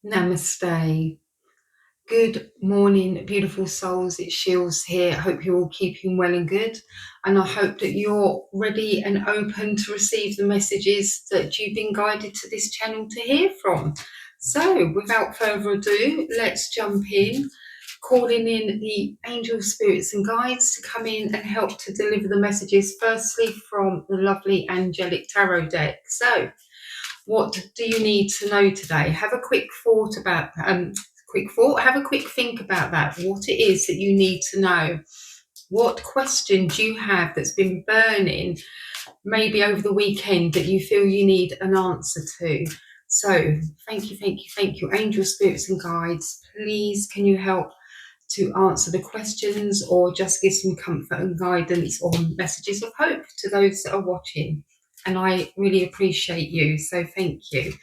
Namaste. Good morning, beautiful souls. It's Sheils here. I hope you're all keeping well and good. And I hope that you're ready and open to receive the messages that you've been guided to this channel to hear from. So, without further ado, let's jump in, calling in the angel spirits and guides to come in and help to deliver the messages, firstly from the lovely Angelic Tarot deck. So, what do you need to know today? Have a quick thought about have a quick think about that, what it is that you need to know. What question do you have that's been burning maybe over the weekend that you feel you need an answer to? So thank you, angel spirits and guides. Please, can you help to answer the questions or just give some comfort and guidance or messages of hope to those that are watching? And I really appreciate you, so thank you.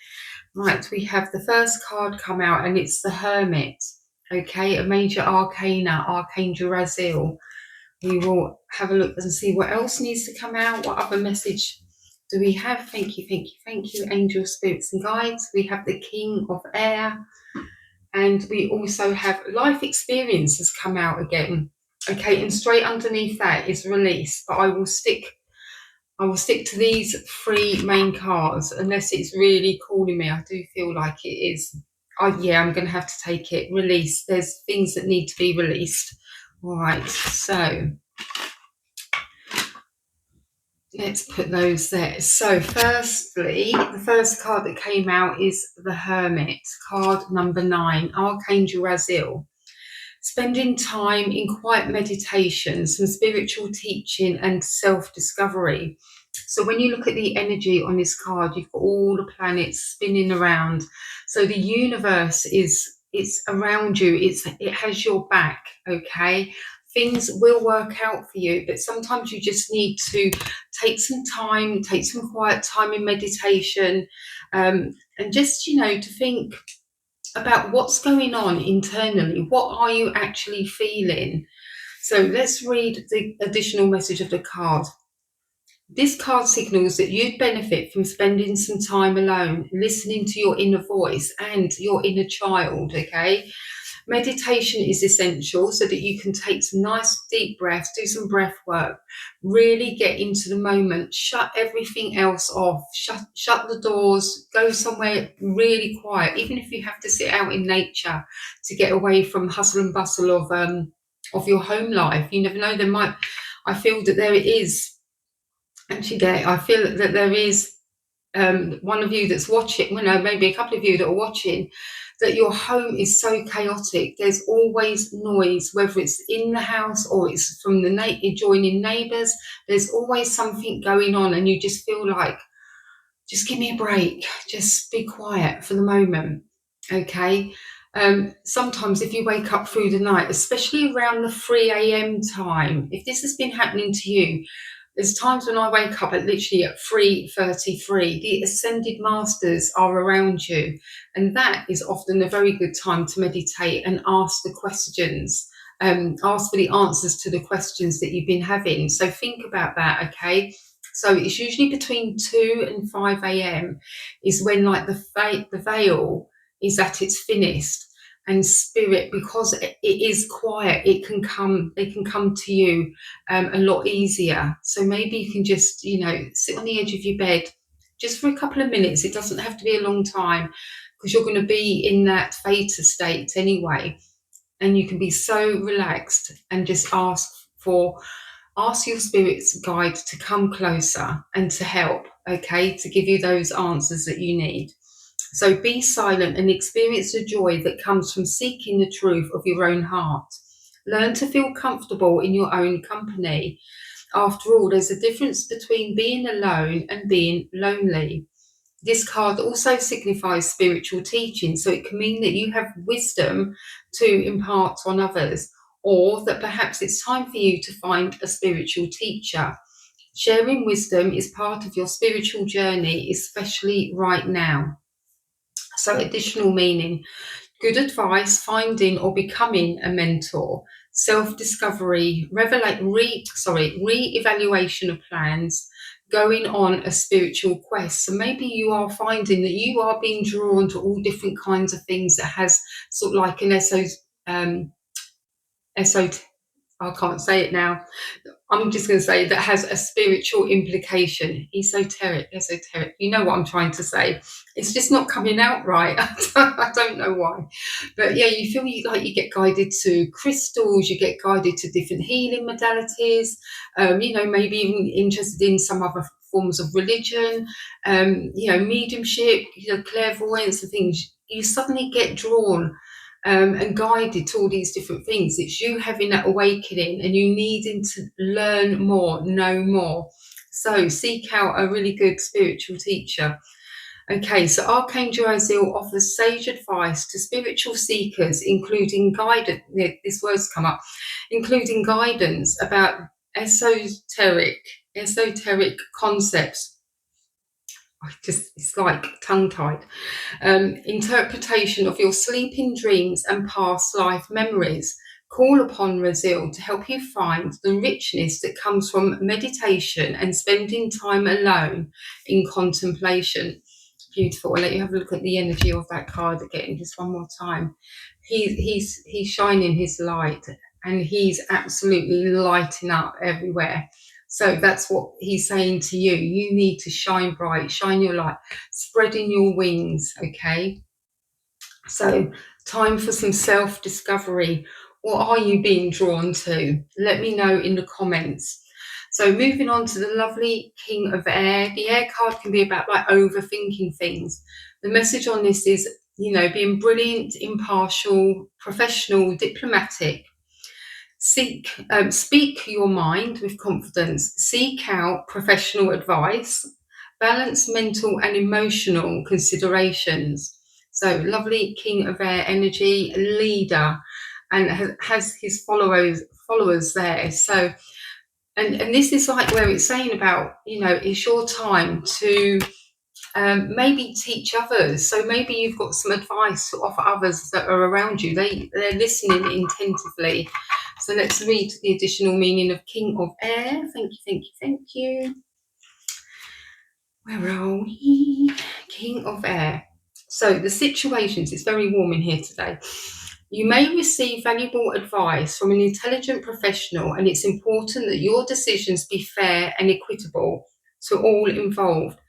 Right, we have the first card come out and it's the Hermit. Okay, a major arcana, Archangel Raziel. We will have a look and see what else needs to come out. What other message do we have? Thank you, angel spirits and guides. We have the King of Air. And we also have life experience has come out again. Okay, and straight underneath that is release. But I will stick to these three main cards unless it's really calling me. I do feel like it is. Yeah, I'm going to have to take it. Release. There's things that need to be released. All right, so let's put those there. So firstly, the first card that came out is the Hermit, card number 9, Archangel Raziel. Spending time in quiet meditation, some spiritual teaching and self-discovery. So when you look at the energy on this card, you've got all the planets spinning around. So the universe it's around you. It has your back, okay? Things will work out for you, but sometimes you just need to take some time, take some quiet time in meditation, and just, to think about what's going on internally. What are you actually feeling? So let's read the additional message of the card. This card signals that you'd benefit from spending some time alone, listening to your inner voice and your inner child, okay? Meditation is essential so that you can take some nice deep breaths, do some breath work, really get into the moment, shut everything else off, shut the doors, go somewhere really quiet, even if you have to sit out in nature to get away from hustle and bustle of your home life. You never know, I feel that there is, actually I feel that there is one of you that's watching, maybe a couple of you that are watching, that your home is so chaotic. There's always noise, whether it's in the house or it's from the adjoining neighbours. There's always something going on and you just feel like, just give me a break, just be quiet for the moment, okay? Sometimes if you wake up through the night, especially around the 3 a.m. time, if this has been happening to you, there's times when I wake up literally at 3:33. The ascended masters are around you, and that is often a very good time to meditate and ask the questions, ask for the answers to the questions that you've been having. So think about that, okay? So it's usually between 2 and 5 a.m. is when like the veil is at its thinnest. And spirit, because it is quiet, they can come to you a lot easier. So maybe you can just, sit on the edge of your bed just for a couple of minutes. It doesn't have to be a long time because you're going to be in that theta state anyway. And you can be so relaxed and just ask your spirit's guide to come closer and to help, okay, to give you those answers that you need. So be silent and experience the joy that comes from seeking the truth of your own heart. Learn to feel comfortable in your own company. After all, there's a difference between being alone and being lonely. This card also signifies spiritual teaching, so it can mean that you have wisdom to impart on others, or that perhaps it's time for you to find a spiritual teacher. Sharing wisdom is part of your spiritual journey, especially right now. So additional meaning: good advice, finding or becoming a mentor, self-discovery, re-evaluation of plans, going on a spiritual quest. So maybe you are finding that you are being drawn to all different kinds of things that has sort of like an I can't say it now. I'm just going to say that has a spiritual implication. Esoteric. You know what I'm trying to say. It's just not coming out right. I don't know why. But yeah, you feel like you get guided to crystals, you get guided to different healing modalities, maybe even interested in some other forms of religion, mediumship, clairvoyance and things. You suddenly get drawn and guided to all these different things. It's you having that awakening and you needing to learn more, know more. So seek out a really good spiritual teacher. Okay, so Archangel Raziel offers sage advice to spiritual seekers, including guidance. This word's come up, including guidance about esoteric concepts. It's like tongue-tied. Interpretation of your sleeping dreams and past life memories. Call upon Raziel to help you find the richness that comes from meditation and spending time alone in contemplation. Beautiful. I'll let you have a look at the energy of that card again, just one more time. He's shining his light and he's absolutely lighting up everywhere. So that's what he's saying to you. You need to shine bright, shine your light, spreading your wings, okay? So time for some self-discovery. What are you being drawn to? Let me know in the comments. So moving on to the lovely King of Air. The air card can be about like overthinking things. The message on this is, being brilliant, impartial, professional, diplomatic. Speak your mind with confidence. Seek out professional advice. Balance mental and emotional considerations. So lovely King of Air energy, leader, and has his followers there. So, and this is like where it's saying about, it's your time to maybe teach others. So maybe you've got some advice to offer others that are around you. They're listening attentively. So let's read the additional meaning of King of Air. Thank you. Where are we? King of Air. So the situations, it's very warm in here today. You may receive valuable advice from an intelligent professional, and it's important that your decisions be fair and equitable to all involved.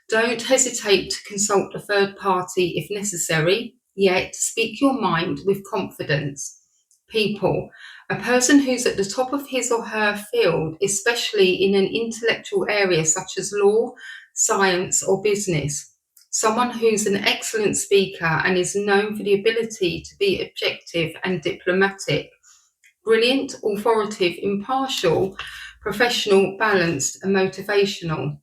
Don't hesitate to consult a third party if necessary, yet speak your mind with confidence. People. A person who's at the top of his or her field, especially in an intellectual area such as law, science, or business. Someone who's an excellent speaker and is known for the ability to be objective and diplomatic. Brilliant, authoritative, impartial, professional, balanced, and motivational.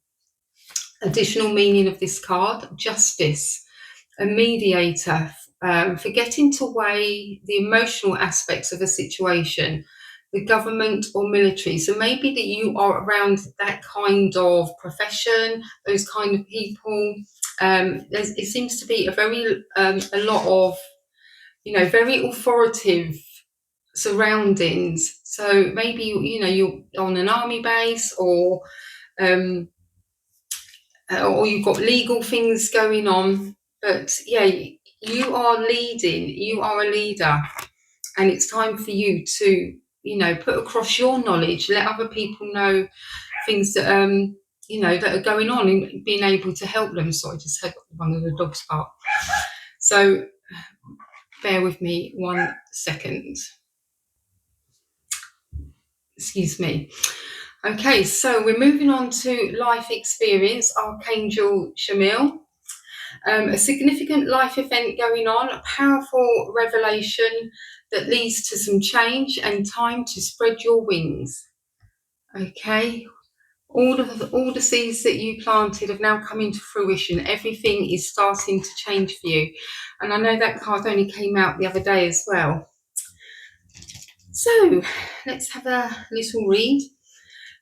Additional meaning of this card, justice, a mediator, for getting to weigh the emotional aspects of a situation, the government or military. So maybe that you are around that kind of profession, those kind of people. It seems to be a lot of, very authoritative surroundings. So maybe, you're on an army base or you've got legal things going on. But yeah, you are leading, you are a leader, and it's time for you to, put across your knowledge, let other people know things that, that are going on and being able to help them. So I just had one of the dogs bark. So bear with me 1 second. Excuse me. Okay, so we're moving on to life experience, Archangel Chamule. A significant life event going on, a powerful revelation that leads to some change and time to spread your wings. Okay, all the seeds that you planted have now come into fruition. Everything is starting to change for you. And I know that card only came out the other day as well. So let's have a little read.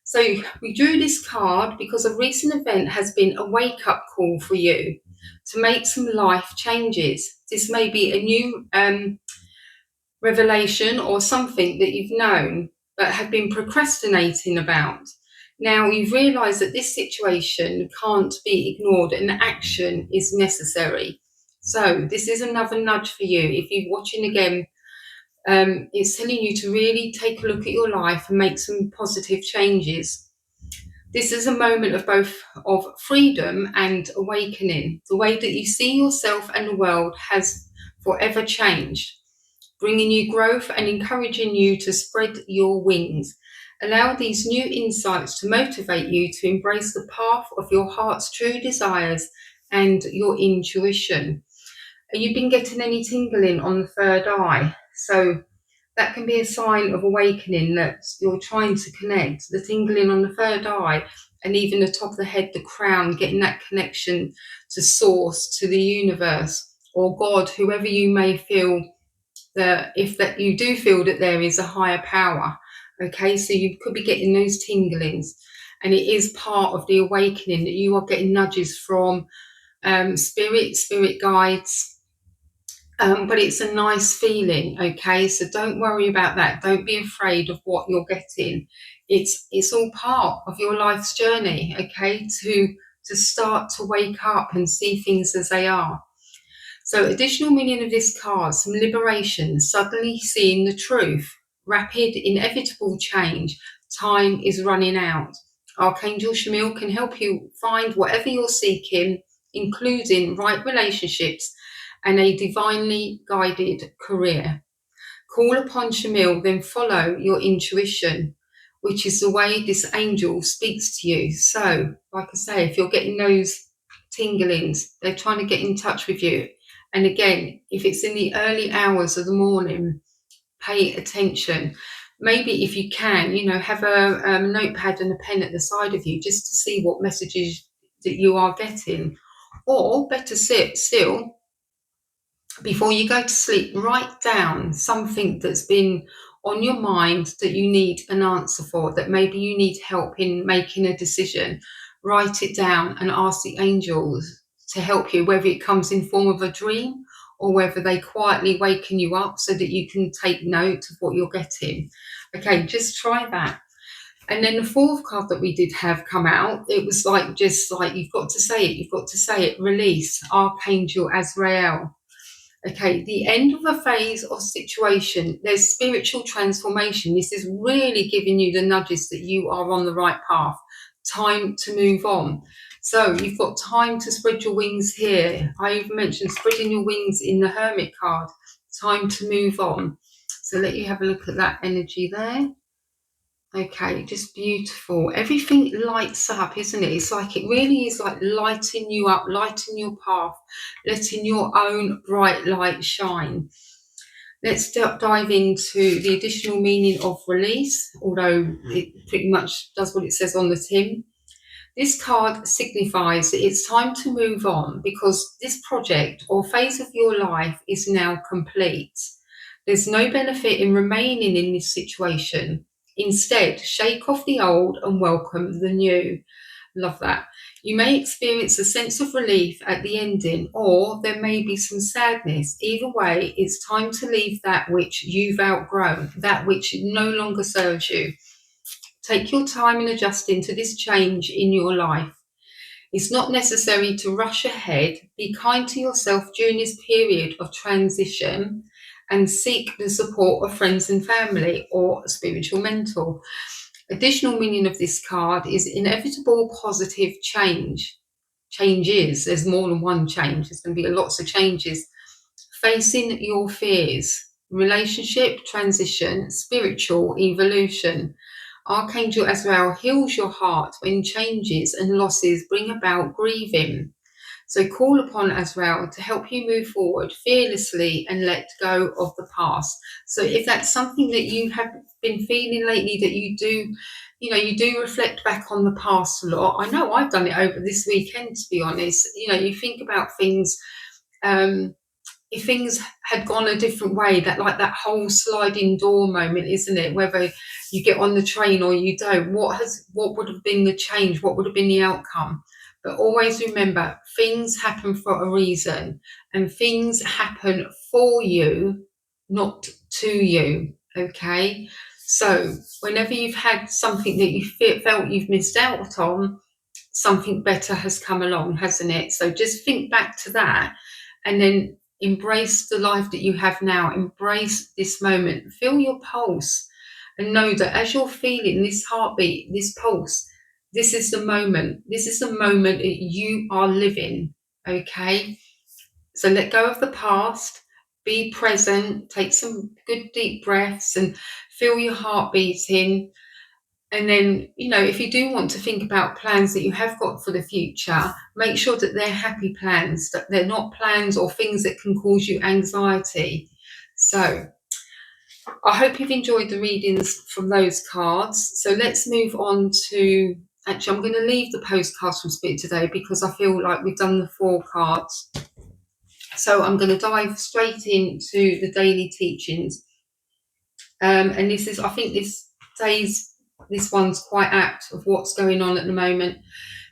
So we drew this card because a recent event has been a wake-up call for you to make some life changes. This may be a new revelation or something that you've known but have been procrastinating about. Now, you've realised that this situation can't be ignored and action is necessary. So this is another nudge for you. If you're watching again, it's telling you to really take a look at your life and make some positive changes. This is a moment of both of freedom and awakening. The way that you see yourself and the world has forever changed, bringing you growth and encouraging you to spread your wings. Allow these new insights to motivate you to embrace the path of your heart's true desires and your intuition. Have you been getting any tingling on the third eye? So that can be a sign of awakening, that you're trying to connect. The tingling on the third eye and even the top of the head, the crown, getting that connection to source, to the universe or God, whoever you may feel that, if that you do feel that there is a higher power. Okay, so you could be getting those tinglings, and it is part of the awakening that you are getting nudges from spirit guides. But it's a nice feeling, okay? So don't worry about that. Don't be afraid of what you're getting. It's all part of your life's journey, okay? To start to wake up and see things as they are. So additional meaning of this card, some liberation, suddenly seeing the truth, rapid, inevitable change, time is running out. Archangel Chamule can help you find whatever you're seeking, including right relationships and a divinely guided career. Call upon Chamule, then follow your intuition, which is the way this angel speaks to you. So, like I say, if you're getting those tinglings, they're trying to get in touch with you. And again, if it's in the early hours of the morning, pay attention. Maybe if you can, have a notepad and a pen at the side of you just to see what messages that you are getting. Or better still, before you go to sleep, write down something that's been on your mind that you need an answer for, that maybe you need help in making a decision. Write it down and ask the angels to help you, whether it comes in form of a dream or whether they quietly waken you up so that you can take note of what you're getting. Okay, just try that. And then the fourth card that we did have come out, it was just like you've got to say it, release, Archangel Azrael. Okay, the end of a phase or situation, there's spiritual transformation. This is really giving you the nudges that you are on the right path. Time to move on. So you've got time to spread your wings here. I even mentioned spreading your wings in the Hermit card. Time to move on. So let you have a look at that energy there. Okay, just beautiful. Everything lights up, isn't it? It's like it really is like lighting you up, lighting your path, letting your own bright light shine. Let's dive into the additional meaning of release, although it pretty much does what it says on the tin. This card signifies that it's time to move on because this project or phase of your life is now complete. There's no benefit in remaining in this situation. Instead, shake off the old and welcome the new. Love that. You may experience a sense of relief at the ending, or there may be some sadness. Either way, it's time to leave that which you've outgrown, that which no longer serves you. Take your time in adjusting to this change in your life. It's not necessary to rush ahead. Be kind to yourself during this period of transition and seek the support of friends and family or a spiritual mentor. Additional meaning of this card is inevitable positive change. Changes. There's more than one change. There's going to be lots of changes. Facing your fears. Relationship transition. Spiritual evolution. Archangel Azrael heals your heart when changes and losses bring about grieving. So call upon Azrael to help you move forward fearlessly and let go of the past. So if that's something that you have been feeling lately, that you do reflect back on the past a lot. I know I've done it over this weekend, to be honest. You think about things, if things had gone a different way, that whole sliding door moment, isn't it? Whether you get on the train or you don't, what would have been the change? What would have been the outcome? But always remember, things happen for a reason, and things happen for you, not to you. Okay? So whenever you've had something that you felt you've missed out on, something better has come along, hasn't it? So just think back to that, and then embrace the life that you have now. Embrace this moment. Feel your pulse, and know that as you're feeling this heartbeat, this pulse, this is the moment. This is the moment that you are living. Okay? So let go of the past. Be present. Take some good deep breaths and feel your heart beating. And then, if you do want to think about plans that you have got for the future, make sure that they're happy plans, that they're not plans or things that can cause you anxiety. So I hope you've enjoyed the readings from those cards. So let's move on to, actually, I'm going to leave the postcards from Spirit today because I feel like we've done the 4 cards. So I'm going to dive straight into the daily teachings. And this is, I think this one's quite apt of what's going on at the moment.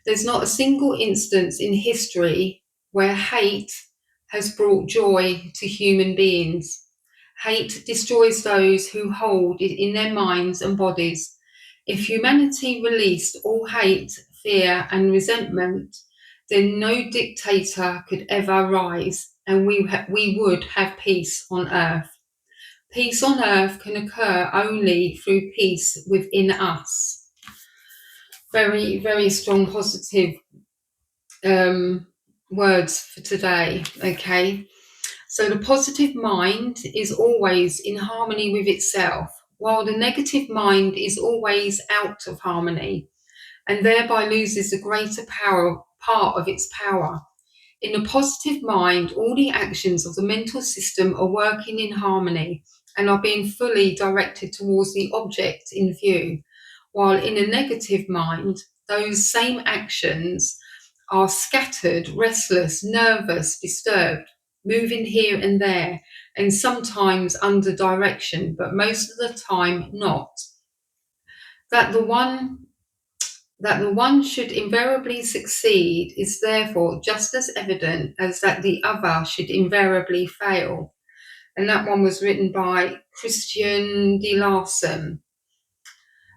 There's not a single instance in history where hate has brought joy to human beings. Hate destroys those who hold it in their minds and bodies. If humanity released all hate, fear, and resentment, then no dictator could ever rise, and we would have peace on earth. Peace on earth can occur only through peace within us. Very, very strong positive words for today, okay? So the positive mind is always in harmony with itself, while the negative mind is always out of harmony, and thereby loses the greater part of its power. In a positive mind, all the actions of the mental system are working in harmony and are being fully directed towards the object in view, while in a negative mind, those same actions are scattered, restless, nervous, disturbed, moving here and there, and sometimes under direction, but most of the time not. That the one should invariably succeed is therefore just as evident as that the other should invariably fail. And that one was written by Christian de Larsen.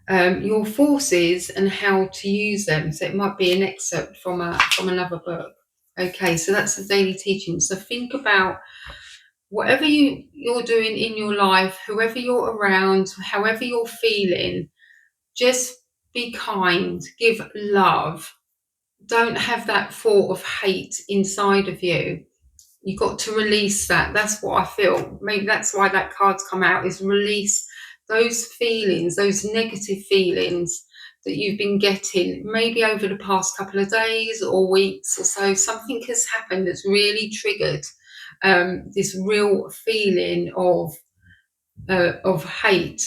Your forces and how to use them. So it might be an excerpt from another book. Okay, so that's the daily teaching. So think about whatever you're doing in your life, whoever you're around, however you're feeling, just be kind, give love. Don't have that thought of hate inside of you. You've got to release that. That's what I feel. Maybe that's why that card's come out, is release those feelings, those negative feelings that you've been getting, maybe over the past couple of days or weeks or so. Something has happened that's really triggered this real feeling of hate.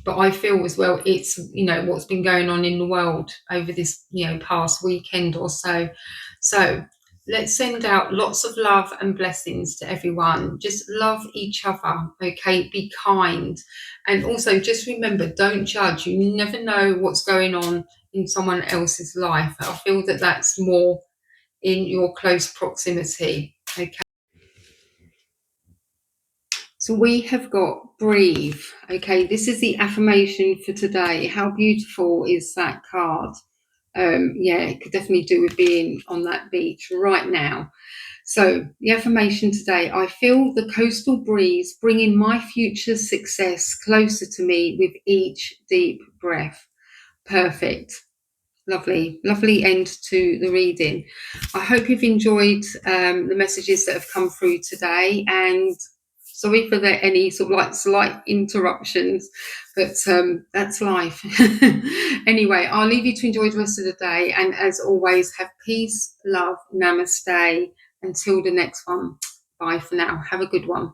But I feel as well it's, what's been going on in the world over this, past weekend or so. So let's send out lots of love and blessings to everyone. Just love each other, okay? Be kind. And also just remember, don't judge. You never know what's going on in someone else's life. I feel that that's more in your close proximity, okay? So we have got breathe. Okay, this is the affirmation for today. How beautiful is that card? Yeah, it could definitely do with being on that beach right now. So the affirmation today: I feel the coastal breeze bringing my future success closer to me with each deep breath. Perfect. Lovely end to the reading. I hope you've enjoyed the messages that have come through today, and sorry for any sort of like slight interruptions, but that's life. Anyway, I'll leave you to enjoy the rest of the day, and as always, have peace, love, namaste. Until the next one, bye for now. Have a good one.